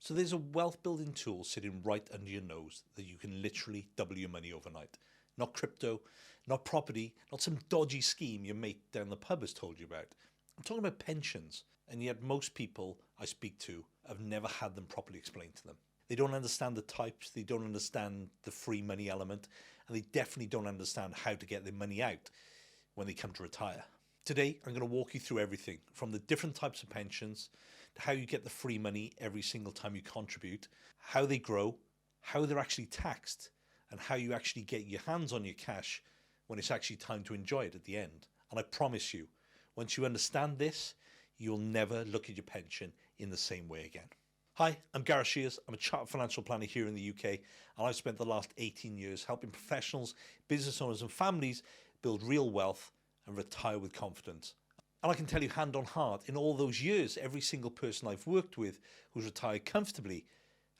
So there's a wealth building tool sitting right under your nose that you can literally double your money overnight. Not crypto, not property, not some dodgy scheme your mate down the pub has told you about. I'm talking about pensions, and yet most people I speak to have never had them properly explained to them. They don't understand the types, they don't understand the free money element, and they definitely don't understand how to get their money out when they come to retire. Today, I'm going to walk you through everything from the different types of pensions to how you get the free money every single time you contribute, how they grow, how they're actually taxed, and how you actually get your hands on your cash when it's actually time to enjoy it at the end. And I promise you, once you understand this, you'll never look at your pension in the same way again. Hi, I'm Gareth Shears. I'm a chartered financial planner here in the UK, and I've spent the last 18 years helping professionals, business owners and families build real wealth and retire with confidence. And I can tell you hand on heart, in all those years, every single person I've worked with who's retired comfortably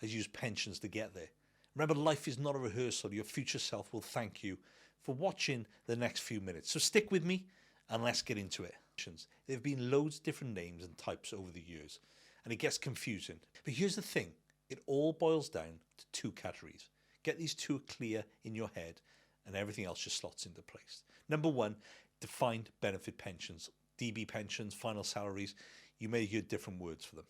has used pensions to get there. Remember, life is not a rehearsal. Your future self will thank you for watching the next few minutes. So stick with me and let's get into it. There have been loads of different names and types over the years, and it gets confusing. But here's the thing, it all boils down to two categories. Get these two clear in your head and everything else just slots into place. Number one, defined benefit pensions, DB pensions, final salaries. You may hear different words for them.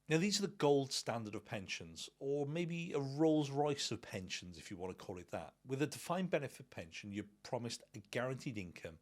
Now, these are the gold standard of pensions, or maybe a Rolls Royce of pensions, if you want to call it that. With a defined benefit pension, you're promised a guaranteed income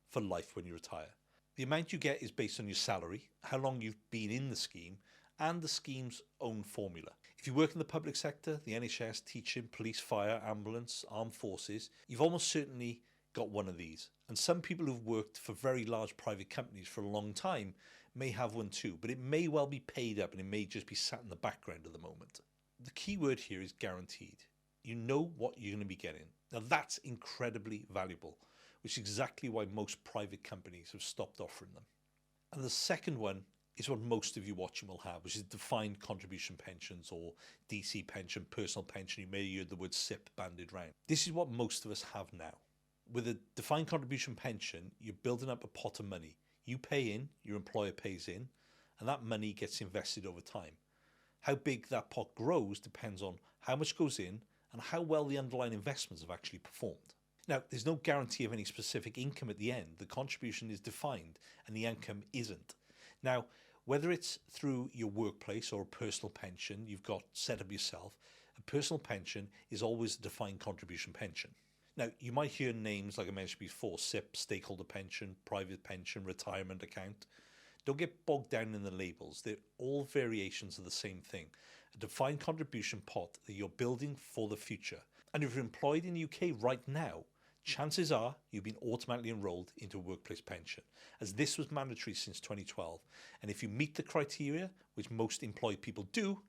for life when you retire. The amount you get is based on your salary, how long you've been in the scheme, and the scheme's own formula. If you work in the public sector, the NHS, teaching, police, fire, ambulance, armed forces, you've almost certainly got one of these. And some people who've worked for very large private companies for a long time may have one too, but it may well be paid up and it may just be sat in the background at the moment. The key word here is guaranteed. You know what you're going to be getting. Now that's incredibly valuable, which is exactly why most private companies have stopped offering them. And the second one is what most of you watching will have, which is defined contribution pensions, or DC pension, personal pension. You may hear the word SIP banded round. This is what most of us have now. With a defined contribution pension, you're building up a pot of money. You pay in, your employer pays in, and that money gets invested over time. How big that pot grows depends on how much goes in and how well the underlying investments have actually performed. Now, there's no guarantee of any specific income at the end. The contribution is defined and the income isn't. Now, whether it's through your workplace or a personal pension you've got set up yourself, a personal pension is always a defined contribution pension. Now, you might hear names like I mentioned before, SIP, stakeholder pension, private pension, retirement account. Don't get bogged down in the labels. They're all variations of the same thing. A defined contribution pot that you're building for the future. And if you're employed in the UK right now, chances are you've been automatically enrolled into a workplace pension, as this was mandatory since 2012. And if you meet the criteria, which most employed people do,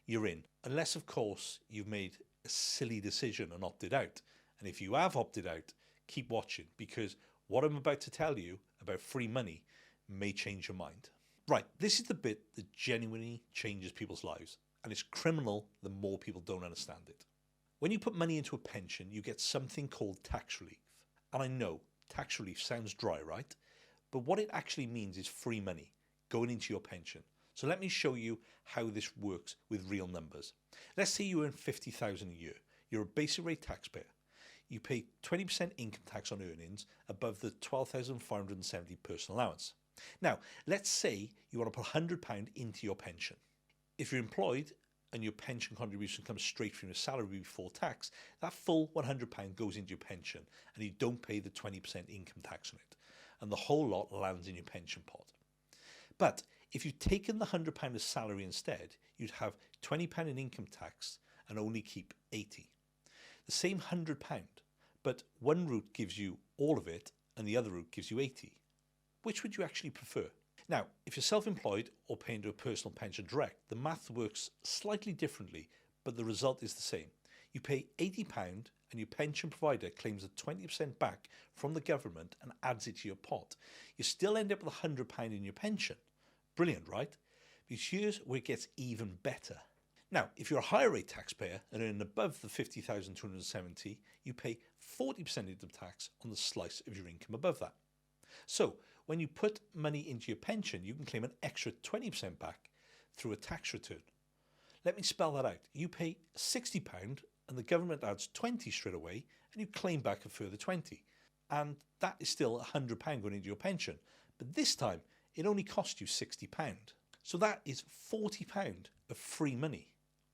you're in. Unless, of course, you've made a silly decision and opted out. And if you have opted out, keep watching, because what I'm about to tell you about free money may change your mind. Right, this is the bit that genuinely changes people's lives, and it's criminal the more people don't understand it. When you put money into a pension, you get something called tax relief. And I know tax relief sounds dry, right? But what it actually means is free money going into your pension. So let me show you how this works with real numbers. Let's say you earn $50,000 a year. You're a basic rate taxpayer. You pay 20% income tax on earnings above the $12,570 personal allowance. Now, let's say you want to put £100 into your pension. If you're employed and your pension contribution comes straight from your salary before tax, that full £100 goes into your pension and you don't pay the 20% income tax on it. And the whole lot lands in your pension pot. But if you'd taken the £100 as salary instead, you'd have £20 in income tax and only keep £80. The same £100, but one route gives you all of it and the other route gives you £80. Which would you actually prefer? Now, if you're self-employed or paying to a personal pension direct, the math works slightly differently, but the result is the same. You pay £80 and your pension provider claims the 20% back from the government and adds it to your pot. You still end up with £100 in your pension. Brilliant, right? But here's where it gets even better. Now, if you're a higher rate taxpayer and earn above the $50,270, you pay 40% income tax on the slice of your income above that. So when you put money into your pension, you can claim an extra 20% back through a tax return. Let me spell that out. You pay £60 and the government adds 20 straight away and you claim back a further 20. And that is still £100 going into your pension. But this time it only cost you £60. So that is £40 of free money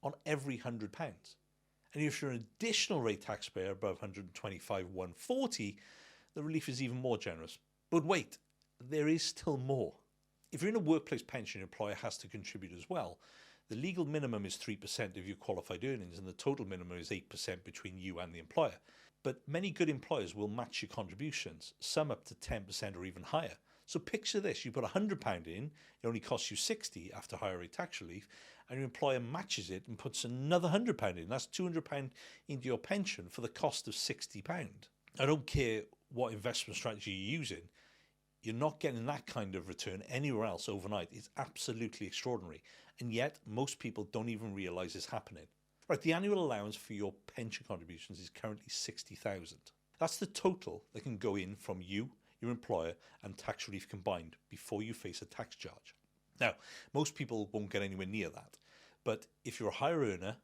on every £100. And if you're an additional rate taxpayer above 125, 140, the relief is even more generous. But wait, there is still more. If you're in a workplace pension, your employer has to contribute as well. The legal minimum is 3% of your qualified earnings and the total minimum is 8% between you and the employer. But many good employers will match your contributions, some up to 10% or even higher. So picture this, you put £100 in, it only costs you 60 after higher rate tax relief, and your employer matches it and puts another £100 in. That's £200 into your pension for the cost of £60. I don't care what investment strategy you're using, you're not getting that kind of return anywhere else overnight. It's absolutely extraordinary. And yet, most people don't even realise it's happening. Right, the annual allowance for your pension contributions is currently £60,000. That's the total that can go in from you, your employer, and tax relief combined before you face a tax charge. Now, most people won't get anywhere near that. But if you're a higher earner,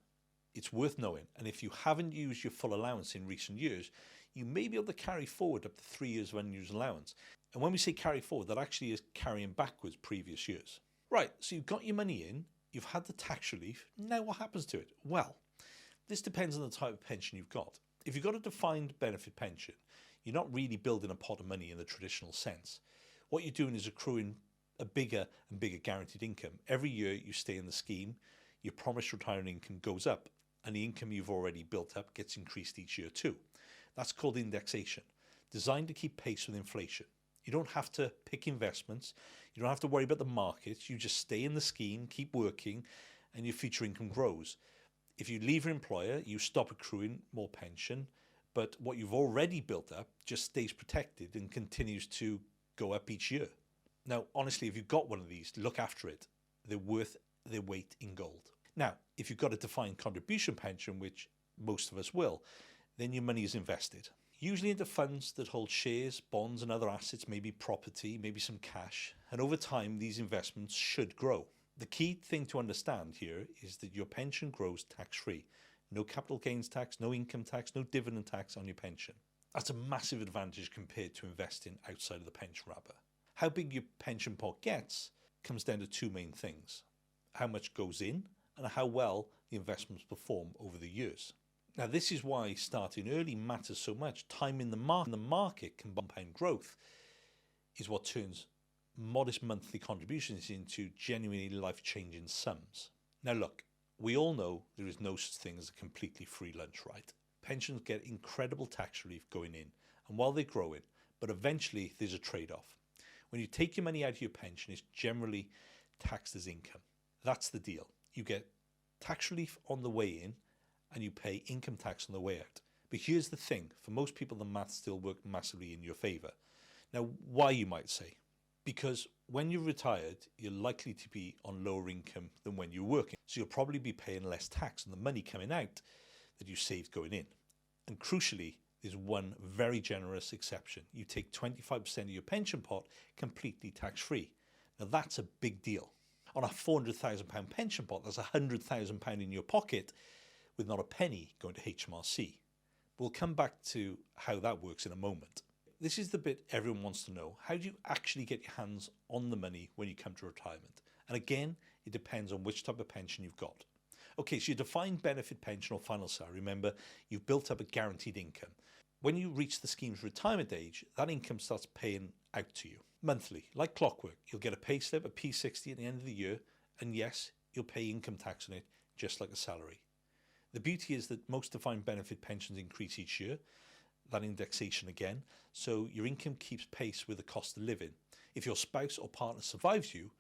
it's worth knowing. And if you haven't used your full allowance in recent years, you may be able to carry forward up to 3 years of unused allowance. And when we say carry forward, that actually is carrying backwards previous years. Right, so you've got your money in, you've had the tax relief, now what happens to it? Well, this depends on the type of pension you've got. If you've got a defined benefit pension, you're not really building a pot of money in the traditional sense. What you're doing is accruing a bigger and bigger guaranteed income. Every year you stay in the scheme, your promised retirement income goes up, and the income you've already built up gets increased each year too. That's called indexation, designed to keep pace with inflation. You don't have to pick investments, you don't have to worry about the markets, you just stay in the scheme, keep working, and your future income grows. If you leave your employer, you stop accruing more pension, but what you've already built up just stays protected and continues to go up each year. Now, honestly, if you've got one of these, look after it. They're worth their weight in gold. Now, if you've got a defined contribution pension, which most of us will, then your money is invested. Usually into funds that hold shares, bonds and other assets, maybe property, maybe some cash. And over time, these investments should grow. The key thing to understand here is that your pension grows tax-free. No capital gains tax, no income tax, no dividend tax on your pension. That's a massive advantage compared to investing outside of the pension wrapper. How big your pension pot gets comes down to two main things: how much goes in and how well the investments perform over the years. Now, this is why starting early matters so much. Time in the market compound growth is what turns modest monthly contributions into genuinely life-changing sums. Now look, we all know there is no such thing as a completely free lunch, right? Pensions get incredible tax relief going in, and while they're growing, but eventually there's a trade-off. When you take your money out of your pension, it's generally taxed as income. That's the deal. You get tax relief on the way in, and you pay income tax on the way out. But here's the thing, for most people the maths still work massively in your favour. Now, why, you might say? Because when you're retired, you're likely to be on lower income than when you're working. So you'll probably be paying less tax on the money coming out that you saved going in. And crucially, there's one very generous exception. You take 25% of your pension pot completely tax-free. Now that's a big deal. On a £400,000 pension pot, that's £100,000 in your pocket with not a penny going to HMRC. We'll come back to how that works in a moment. This is the bit everyone wants to know. How do you actually get your hands on the money when you come to retirement? And again, it depends on which type of pension you've got. Okay, so your defined benefit pension or final salary, remember, you've built up a guaranteed income. When you reach the scheme's retirement age, that income starts paying out to you monthly, like clockwork. You'll get a pay slip, a P60 at the end of the year, and yes, you'll pay income tax on it, just like a salary. The beauty is that most defined benefit pensions increase each year, that indexation again, so your income keeps pace with the cost of living. If your spouse or partner survives you,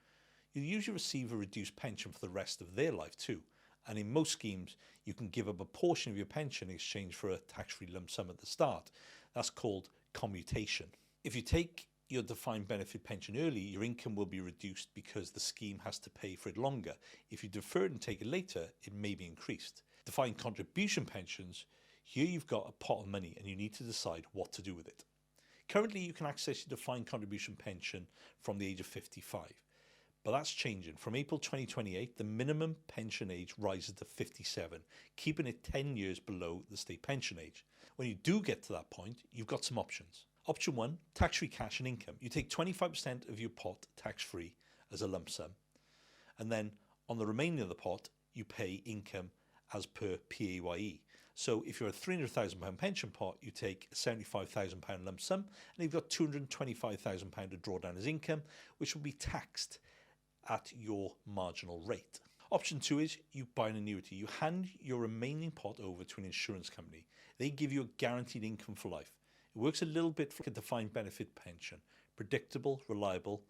you'll usually receive a reduced pension for the rest of their life too. And in most schemes, you can give up a portion of your pension in exchange for a tax-free lump sum at the start. That's called commutation. If you take your defined benefit pension early, your income will be reduced because the scheme has to pay for it longer. If you defer it and take it later, it may be increased. Defined contribution pensions, here you've got a pot of money and you need to decide what to do with it. Currently, you can access your defined contribution pension from the age of 55. But that's changing. From April 2028, the minimum pension age rises to 57, keeping it 10 years below the state pension age. When you do get to that point, you've got some options. Option 1, tax-free cash and income. You take 25% of your pot tax-free as a lump sum, and then on the remaining of the pot, you pay income as per PAYE. So if you're a £300,000 pension pot, you take a £75,000 lump sum, and you've got £225,000 to draw down as income, which will be taxed at your marginal rate. Option 2 is you buy an annuity. You hand your remaining pot over to an insurance company. They give you a guaranteed income for life. It works a little bit like a defined benefit pension. Predictable, reliable,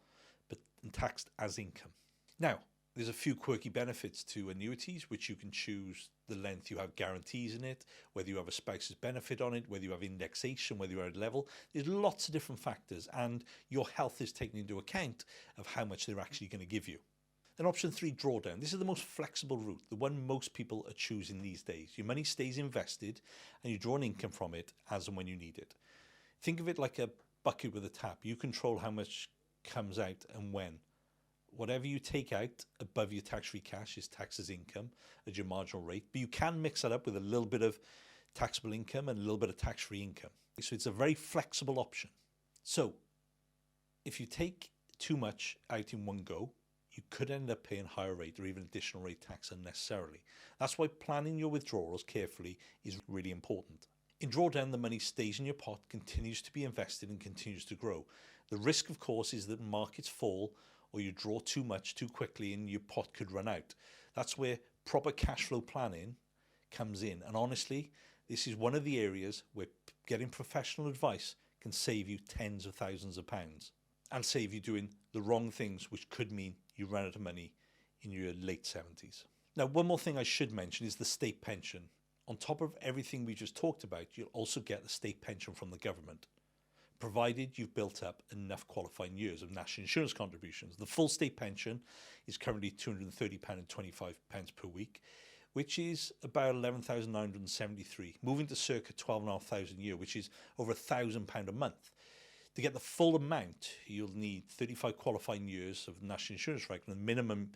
but taxed as income. Now, there's a few quirky benefits to annuities, which you can choose the length you have guarantees in it, whether you have a spouse's benefit on it, whether you have indexation, whether you're at level. There's lots of different factors, and your health is taken into account of how much they're actually going to give you. Then option 3, drawdown. This is the most flexible route, the one most people are choosing these days. Your money stays invested and you draw an income from it as and when you need it. Think of it like a bucket with a tap. You control how much comes out and when. Whatever you take out above your tax-free cash is taxed as income at your marginal rate, but you can mix that up with a little bit of taxable income and a little bit of tax-free income. So it's a very flexible option. So if you take too much out in one go, you could end up paying higher rate or even additional rate tax unnecessarily. That's why planning your withdrawals carefully is really important. In drawdown, the money stays in your pot, continues to be invested and continues to grow. The risk, of course, is that markets fall or you draw too much too quickly and your pot could run out. That's where proper cash flow planning comes in. And honestly, this is one of the areas where getting professional advice can save you tens of thousands of pounds and save you doing the wrong things, which could mean you run out of money in your late 70s. Now, one more thing I should mention is the state pension. On top of everything we just talked about, you'll also get the state pension from the government, provided you've built up enough qualifying years of national insurance contributions. The full state pension is currently £230.25 per week, which is about £11,973, moving to circa £12,500 a year, which is over £1,000 a month. To get the full amount, you'll need 35 qualifying years of national insurance record, and the minimum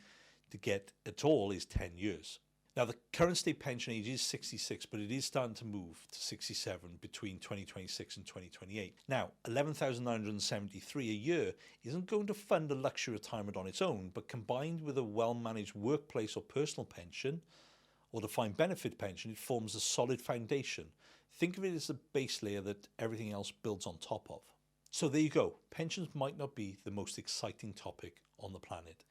to get at all is 10 years. Now, the current state pension age is 66, but it is starting to move to 67 between 2026 and 2028. Now, £11,973 a year isn't going to fund a luxury retirement on its own, but combined with a well-managed workplace or personal pension or defined benefit pension, it forms a solid foundation. Think of it as a base layer that everything else builds on top of. So there you go. Pensions might not be the most exciting topic on the planet,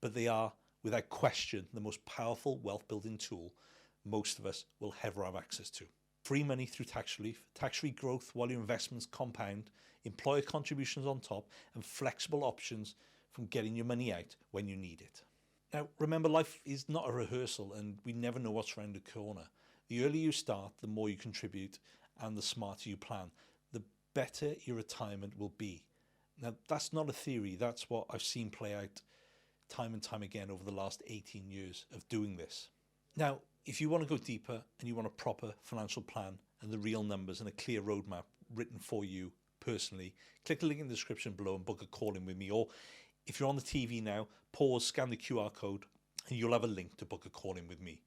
but they are, without question, the most powerful wealth building tool most of us will ever have access to. Free money through tax relief, tax-free growth while your investments compound, employer contributions on top, and flexible options from getting your money out when you need it. Now, remember, life is not a rehearsal and we never know what's around the corner. The earlier you start, the more you contribute and the smarter you plan, the better your retirement will be. Now, that's not a theory. That's what I've seen play out time and time again over the last 18 years of doing this. Now, if you want to go deeper and you want a proper financial plan and the real numbers and a clear roadmap written for you personally, click the link in the description below and book a call in with me. Or if you're on the TV now, pause, scan the QR code, and you'll have a link to book a call in with me.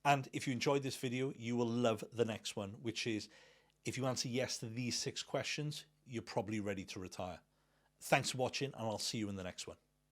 And if you enjoyed this video, you will love the next one, which is if you answer yes to these 6 questions, you're probably ready to retire. Thanks for watching, and I'll see you in the next one.